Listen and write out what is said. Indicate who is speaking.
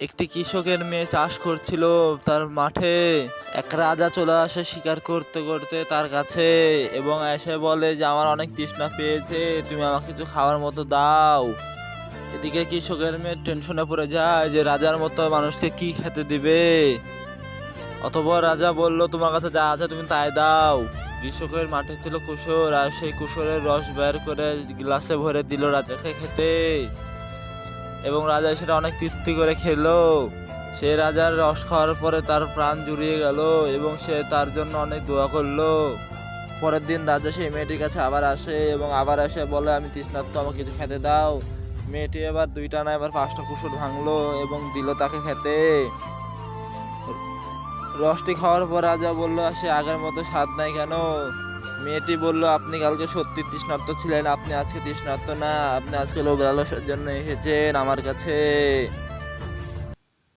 Speaker 1: একটি কৃষকের মেয়ে চাষ করছিল তার মাঠে। এক রাজা চলে আসে শিকার করতে করতে তার কাছে এবং এসে বলে যে আমার অনেক তৃষ্ণা পেয়েছে, তুমি আমাকে কিছু খাওয়ার মতো দাও। এদিকে কৃষকের মেয়ে টেনশনে পড়ে যায় যে রাজার মতো মানুষকে কি খেতে দিবে। অতঃপর রাজা বলল, তোমার কাছে যা আছে তুমি তাই দাও। কৃষকের মাঠে ছিল কুসুর, আর সেই কুসুরের রস বের করে গ্লাসে ভরে দিল রাজাকে খেতে এবং রাজা সেটা অনেক তৃপ্তি করে খেলো। সে রাজার রস খাওয়ার পরে তার প্রাণ জুড়িয়ে গেল এবং সে তার জন্য অনেক দোয়া করলো। পরের দিন রাজা সেই মেয়েটির কাছে আবার আসে এবং আবার এসে বলে, আমি তৃষ্ণার্ত, আমাকে কিছু খেতে দাও। মেয়েটি এবার দুইটা না এবার 5টা কুসুর ভাঙলো এবং দিল তাকে খেতে। রসটি খাওয়ার পর রাজা বলল, সে আগের মতো স্বাদ নাই কেন? মেয়েটি বলল, আপনি কালকে সত্যি তৃষ্ণার্ত ছিলেন, আপনি আজকে তৃষ্ণার্ত না, আপনি আজকে লোভ লালসার জন্য এসেছেন আমার কাছে।